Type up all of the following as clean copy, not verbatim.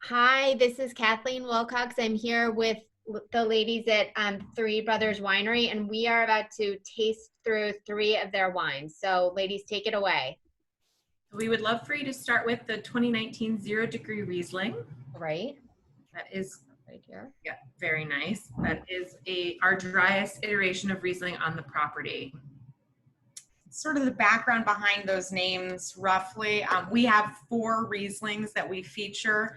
Hi, this is Kathleen Wilcox. I'm here with the ladies at Three Brothers Winery, and we are about to taste through three of their wines. So, ladies, take it away. We would love for you to start with the 2019 0 Degree Riesling. Right? That is Right here. yeah, very nice. That is our driest iteration of Riesling on the property. Sort of the background behind those names roughly. We have 4 Rieslings that we feature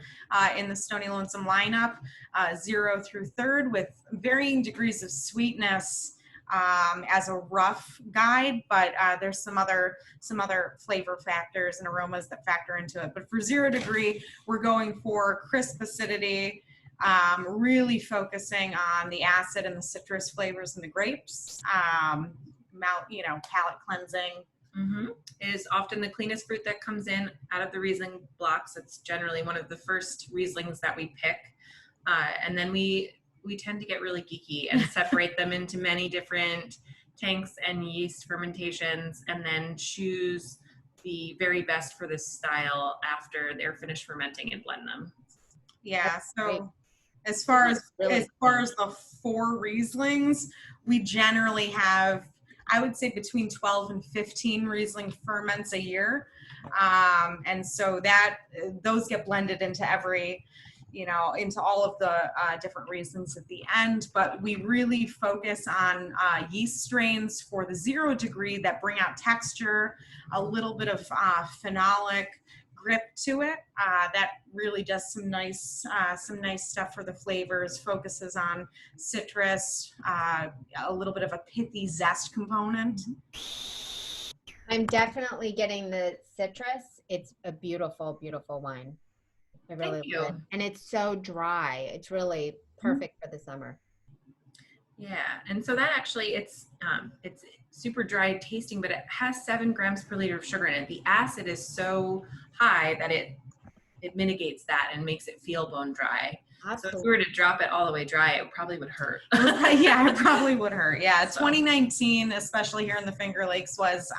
in the Stony Lonesome lineup, 0 through 3rd, with varying degrees of sweetness as a rough guide, but there's some other flavor factors and aromas that factor into it. But for 0 degree, we're going for crisp acidity, really focusing on the acid and the citrus flavors in the grapes. Palate cleansing. Is often the cleanest fruit that comes in out of the Riesling blocks. It's generally one of the first Rieslings that we pick. And then we tend to get really geeky and separate them into many different tanks and yeast fermentations, and then choose the very best for this style after they're finished fermenting and blend them. Yeah, so as far as the 4 Rieslings, we generally have, I would say, between 12 and 15 Riesling ferments a year. And so those get blended into into all of the different Rieslings at the end. But we really focus on yeast strains for the 0 degree that bring out texture, a little bit of phenolic grip to it. That really does some nice stuff for the flavors, focuses on citrus, a little bit of a pithy zest component. I'm definitely getting the citrus. It's a beautiful, beautiful wine. I really love it. And it's so dry. It's really perfect for the summer. Yeah, and so that actually, it's super dry tasting, but it has 7 grams per liter of sugar in it. The acid is so high that it mitigates that and makes it feel bone dry. Absolutely. So if we were to drop it all the way dry, it probably would hurt. Yeah, it probably would hurt. Yeah, 2019, especially here in the Finger Lakes, was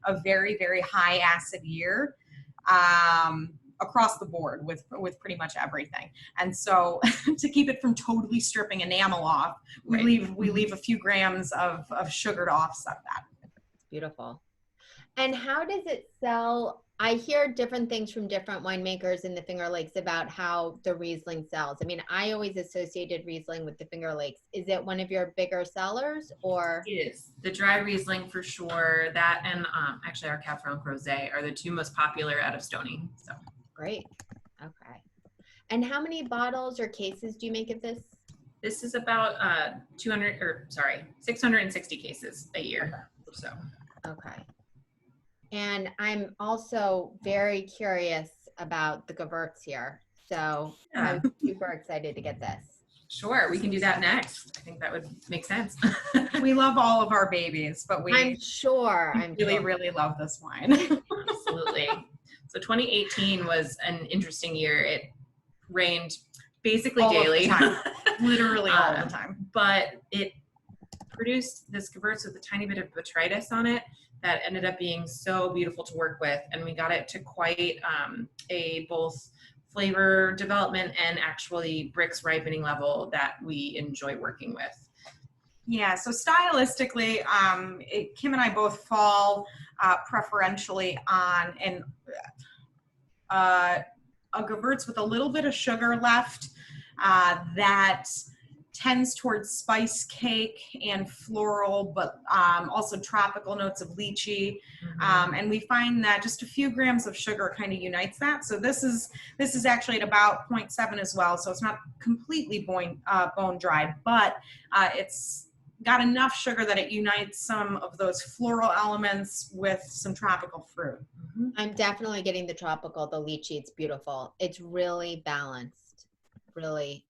a very, very high acid year. Across the board with pretty much everything. And so to keep it from totally stripping enamel off, we leave a few grams of sugar to offset that. Beautiful. And how does it sell? I hear different things from different winemakers in the Finger Lakes about how the Riesling sells. I mean, I always associated Riesling with the Finger Lakes. Is it one of your bigger sellers, or? It is. The dry Riesling for sure. That and actually our Cab Franc Rosé are the 2 most popular out of Stony. So. Great. Okay. And how many bottles or cases do you make of this? This is about 660 cases a year or so. Okay. And I'm also very curious about the Gewurz here. So yeah. I'm super excited to get this. Sure, we can do that next. I think that would make sense. We love all of our babies, but I'm really love this wine. Absolutely. So 2018 was an interesting year. It rained basically all daily. Of the time. Literally all the time. But it produced this Gewurz with a tiny bit of botrytis on it that ended up being so beautiful to work with. And we got it to quite a both flavor development and actually bricks ripening level that we enjoy working with. Yeah, so stylistically, Kim and I both fall preferentially on a Gewurz with a little bit of sugar left that tends towards spice cake and floral, but also tropical notes of lychee. And we find that just a few grams of sugar kind of unites that. So this is actually at about 0.7 as well. So it's not completely bone dry, but it's got enough sugar that it unites some of those floral elements with some tropical fruit. I'm definitely getting the tropical, the lychee. It's beautiful. It's really balanced, really.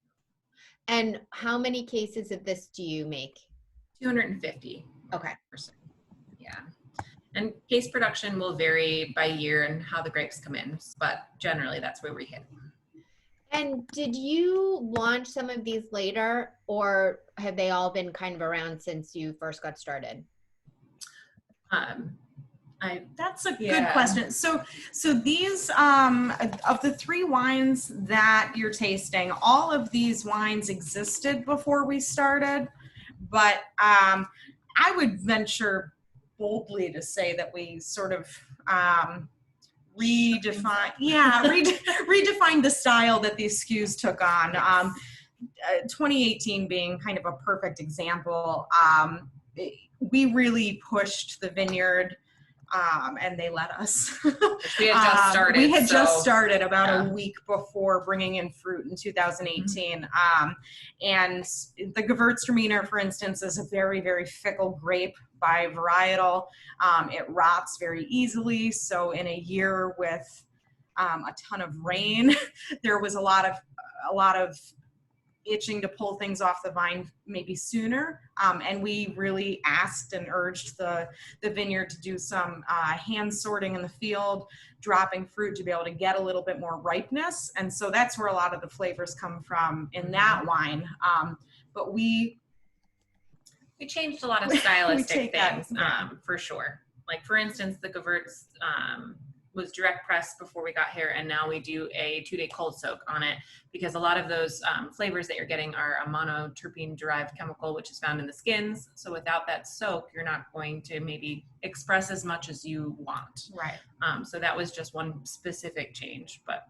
And how many cases of this do you make? 250. Okay. Yeah. And case production will vary by year and how the grapes come in, but generally that's where we hit. And did you launch some of these later, or have they all been kind of around since you first got started? That's a good question. So these, of the 3 wines that you're tasting, all of these wines existed before we started, but I would venture boldly to say that we sort of redefined the style that these SKUs took on. 2018 being kind of a perfect example. We really pushed the vineyard. And they let us. We had just started. We had just started about a week before bringing in fruit in 2018. And the Gewurztraminer, for instance, is a very, very fickle grape by varietal. It rots very easily. So in a year with a ton of rain, there was a lot of itching to pull things off the vine maybe sooner. And we really asked and urged the vineyard to do some hand sorting in the field, dropping fruit to be able to get a little bit more ripeness. And so that's where a lot of the flavors come from in that wine. But we changed a lot of stylistic things, for sure. Like for instance, the Gewurz was direct pressed before we got here, and now we do a 2-day cold soak on it, because a lot of those flavors that you're getting are a monoterpene derived chemical, which is found in the skins. So without that soak, you're not going to maybe express as much as you want. Right. So that was just one specific change. But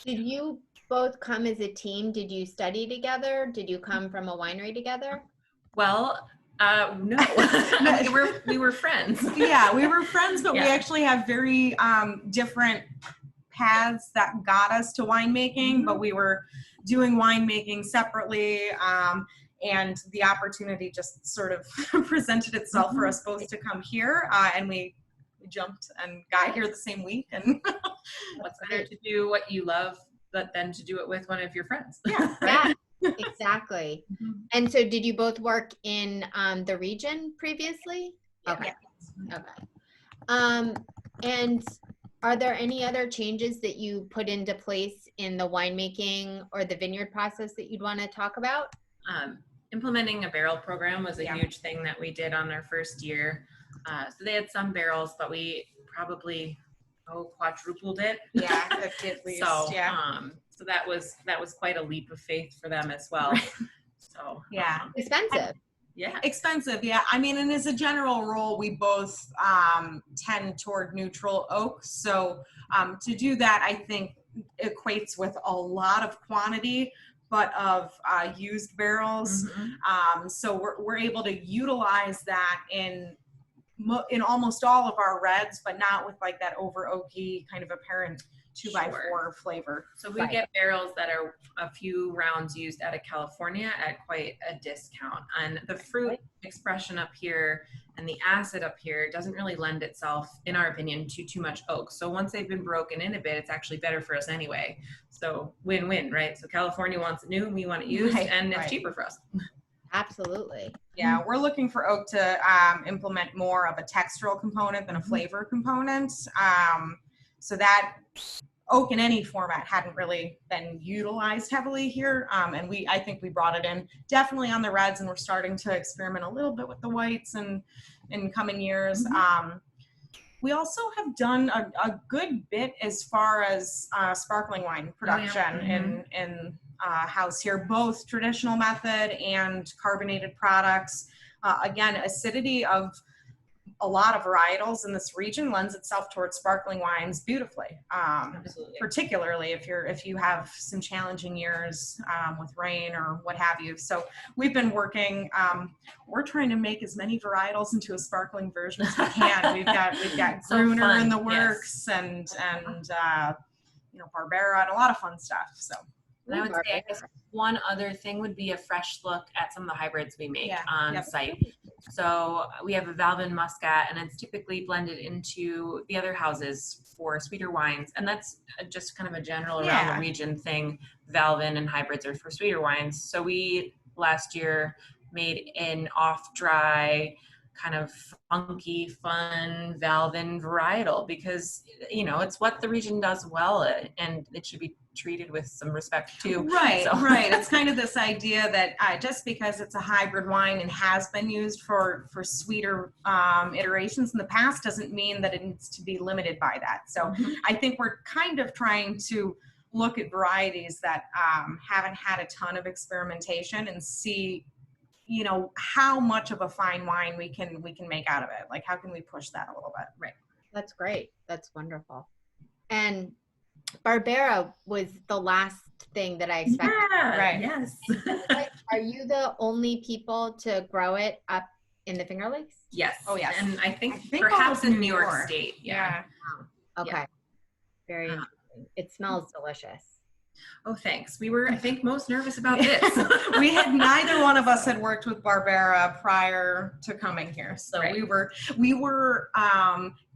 did you both come as a team? Did you study together? Did you come from a winery together? Well, no, we were friends. Yeah, we were friends, but we actually have very different paths that got us to winemaking, but we were doing winemaking separately, and the opportunity just sort of presented itself for us both to come here, and we jumped and got here the same week. And what's better to do what you love than to do it with one of your friends? Yeah, right? Yeah, exactly. And so did you both work in the region previously? Okay. Yeah. Okay. And are there any other changes that you put into place in the winemaking or the vineyard process that you'd want to talk about? Implementing a barrel program was a huge thing that we did on our first year. So they had some barrels, but we probably quadrupled it. Yeah, at least. So that was quite a leap of faith for them as well. So expensive. Expensive. Yeah. I mean, and as a general rule, we both tend toward neutral oak. So to do that, I think equates with a lot of quantity, but of used barrels. So we're able to utilize that in almost all of our reds, but not with like that over oaky kind of apparent 2x4 flavor. So we get barrels that are a few rounds used out of California at quite a discount. And the fruit expression up here and the acid up here doesn't really lend itself, in our opinion, to too much oak. So once they've been broken in a bit, it's actually better for us anyway. So win-win, right? So California wants it new and we want it used, and it's cheaper for us. Absolutely. Yeah, we're looking for oak to implement more of a textural component than a flavor component. So that oak in any format hadn't really been utilized heavily here. And I think we brought it in definitely on the reds, and we're starting to experiment a little bit with the whites and in coming years. We also have done a good bit as far as sparkling wine production in house here, both traditional method and carbonated products. Again, acidity of a lot of varietals in this region lends itself towards sparkling wines beautifully. Particularly if you have some challenging years with rain or what have you. So we've been working. We're trying to make as many varietals into a sparkling version as we can. We've got Gruner in the works, and Barbera and a lot of fun stuff. So. And I would say, I guess one other thing would be a fresh look at some of the hybrids we make on site. So we have a Valvin Muscat, and it's typically blended into the other houses for sweeter wines. And that's just kind of a general around the region thing. Valvin and hybrids are for sweeter wines. So we last year made an off-dry, kind of funky, fun Valvin varietal, because it's what the region does well, and it should be treated with some respect too. Right, So. right. It's kind of this idea that just because it's a hybrid wine and has been used for sweeter iterations in the past doesn't mean that it needs to be limited by that. So I think we're kind of trying to look at varieties that haven't had a ton of experimentation and see, you know, how much of a fine wine we can make out of it. Like, how can we push that a little bit? Right. That's great. That's wonderful. And Barbera was the last thing that I expected. Yeah, right. Yes. Are you the only people to grow it up in the Finger Lakes? Yes. Oh, yes. And I think all perhaps of in New York State. Yeah. Okay. Yeah. Very interesting. It smells delicious. Oh, thanks. We were, I think, most nervous about this. Neither one of us had worked with Barbera prior to coming here. So Right. we were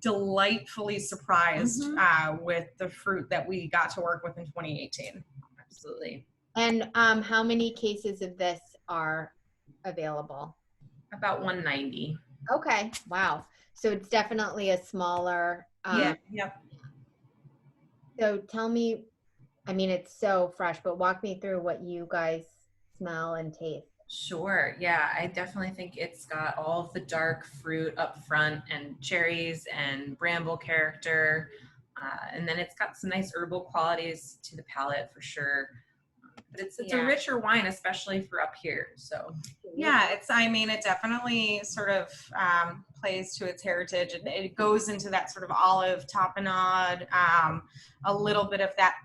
delightfully surprised with the fruit that we got to work with in 2018. Absolutely. And how many cases of this are available? About 190. Okay. Wow. So it's definitely a smaller. Yep. So tell me, I mean, it's so fresh, but walk me through what you guys smell and taste. Sure. Yeah, I definitely think it's got all of the dark fruit up front and cherries and bramble character. And then it's got some nice herbal qualities to the palate for sure. But it's a richer wine, especially for up here. So yeah, it definitely sort of plays to its heritage. It goes into that sort of olive tapenade, a little bit of that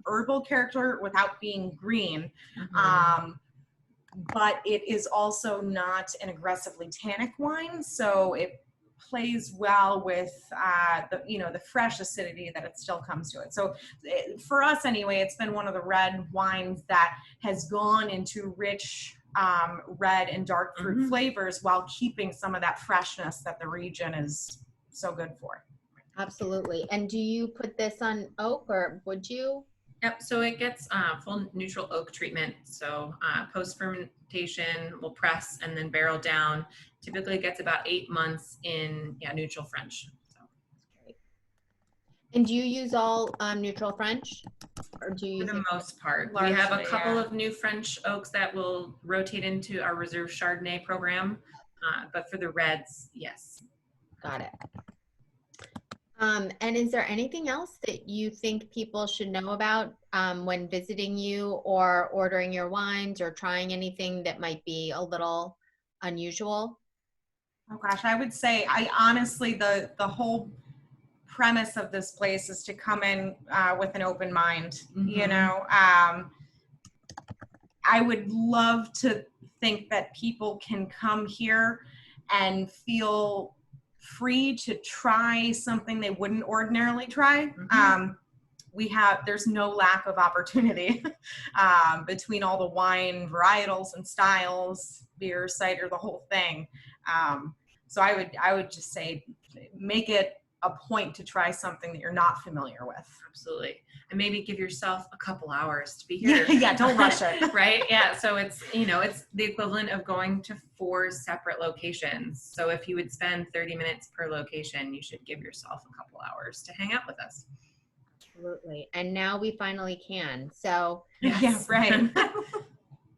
herbal character without being green. But it is also not an aggressively tannic wine, so it plays well with the fresh acidity that it still comes to it. So for us anyway, it's been one of the red wines that has gone into rich red and dark fruit flavors while keeping some of that freshness that the region is so good for. Absolutely. And do you put this on oak, or would you? Yep, so it gets full neutral oak treatment. So post-fermentation, we'll press and then barrel down. Typically it gets about 8 months in neutral French. So. Great. And do you use all neutral French? Or do you For the most part. Largely, we have a couple of new French oaks that will rotate into our reserve Chardonnay program. But for the reds, yes. Got it. And is there anything else that you think people should know about when visiting you or ordering your wines or trying anything that might be a little unusual? Oh gosh, I would say honestly, the whole premise of this place is to come in with an open mind. You know, I would love to think that people can come here and feel free to try something they wouldn't ordinarily try. There's no lack of opportunity between all the wine varietals and styles, beer, cider, the whole thing. So I would just say, make it a point to try something that you're not familiar with. Absolutely. And maybe give yourself a couple hours to be here. Yeah, don't rush it. Right? Yeah. So it's, it's the equivalent of going to 4 separate locations. So if you would spend 30 minutes per location, you should give yourself a couple hours to hang out with us. Absolutely. And now we finally can. So yeah, right.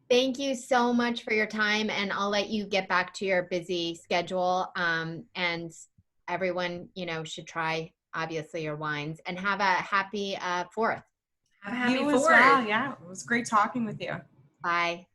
Thank you so much for your time, and I'll let you get back to your busy schedule. And everyone, should try, obviously, your wines, and have a happy 4th. Have a happy 4th. As well. Yeah, it was great talking with you. Bye.